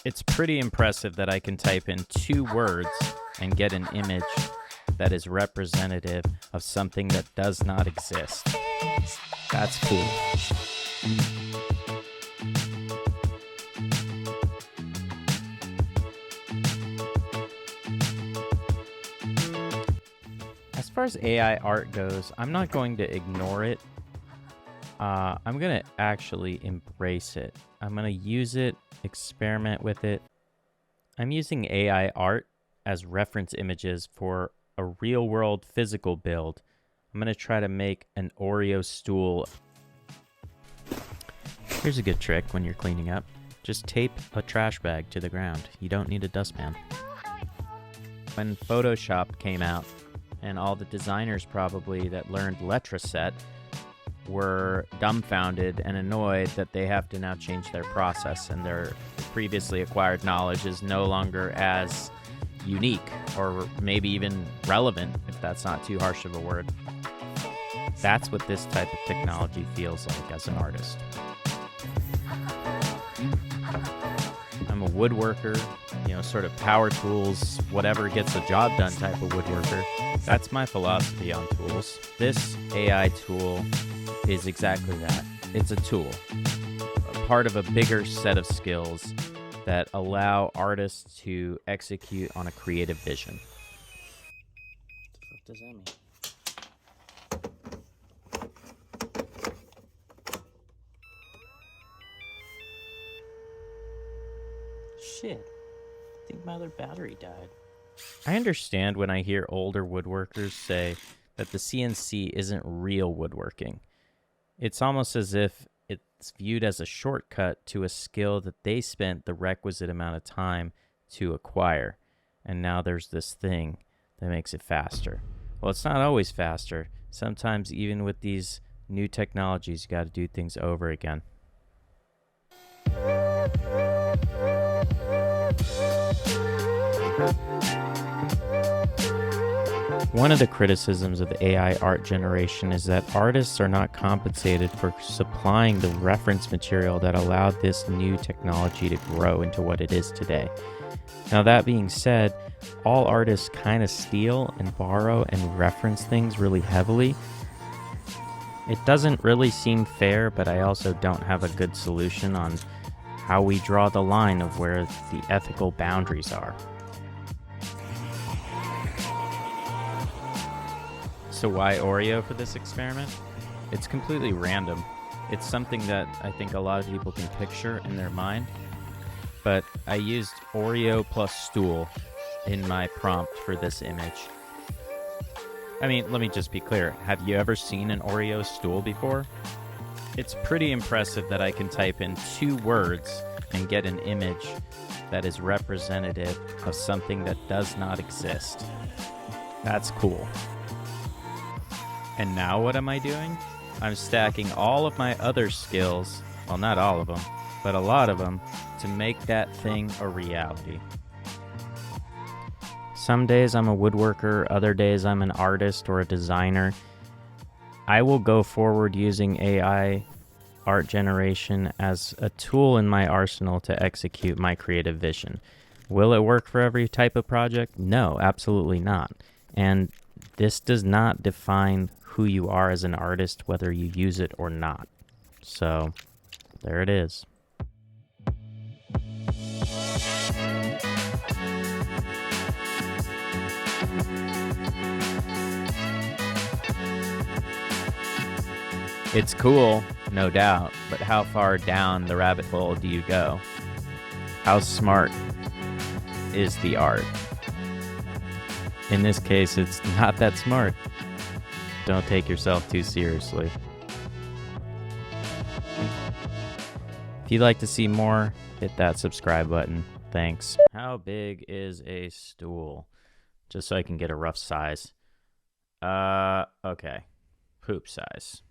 It's pretty impressive that I can type in 2 words and get an image that is representative of something that does not exist. That's cool. As far as AI art goes, I'm not going to ignore it. I'm going to actually embrace it. I'm going to use it, experiment with it. I'm using AI art as reference images for a real-world physical build. I'm going to try to make an Oreo stool. Here's a good trick when you're cleaning up. Just tape a trash bag to the ground. You don't need a dustpan. When Photoshop came out, and all the designers probably that learned Letraset were dumbfounded and annoyed that they have to now change their process, and their previously acquired knowledge is no longer as unique or maybe even relevant, if that's not too harsh of a word. That's what this type of technology feels like as an artist. I'm a woodworker, sort of power tools, whatever gets the job done type of woodworker. That's my philosophy on tools. This AI tool is exactly that. It's a tool, a part of a bigger set of skills that allow artists to execute on a creative vision. What the fuck does that mean? Shit. I think my other battery died. I understand when I hear older woodworkers say that the CNC isn't real woodworking. It's almost as if it's viewed as a shortcut to a skill that they spent the requisite amount of time to acquire. And now there's this thing that makes it faster. Well, it's not always faster. Sometimes even with these new technologies, you got to do things over again. One of the criticisms of AI art generation is that artists are not compensated for supplying the reference material that allowed this new technology to grow into what it is today. Now, that being said, all artists kind of steal and borrow and reference things really heavily. It doesn't really seem fair, but I also don't have a good solution on how we draw the line of where the ethical boundaries are. So why Oreo for this experiment? It's completely random. It's something that I think a lot of people can picture in their mind, but I used Oreo plus stool in my prompt for this image. I mean, let me just be clear. Have you ever seen an Oreo stool before? It's pretty impressive that I can type in 2 words and get an image that is representative of something that does not exist. That's cool. And now what am I doing? I'm stacking all of my other skills, well, not all of them, but a lot of them, to make that thing a reality. Some days I'm a woodworker, other days I'm an artist or a designer. I will go forward using AI art generation as a tool in my arsenal to execute my creative vision. Will it work for every type of project? No, absolutely not. And this does not define who you are as an artist, whether you use it or not. So, there it is. It's cool, no doubt, but how far down the rabbit hole do you go? How smart is the art? In this case, it's not that smart. Don't take yourself too seriously. If you'd like to see more, hit that subscribe button. Thanks. How big is a stool? Just so I can get a rough size. Okay. Poop size.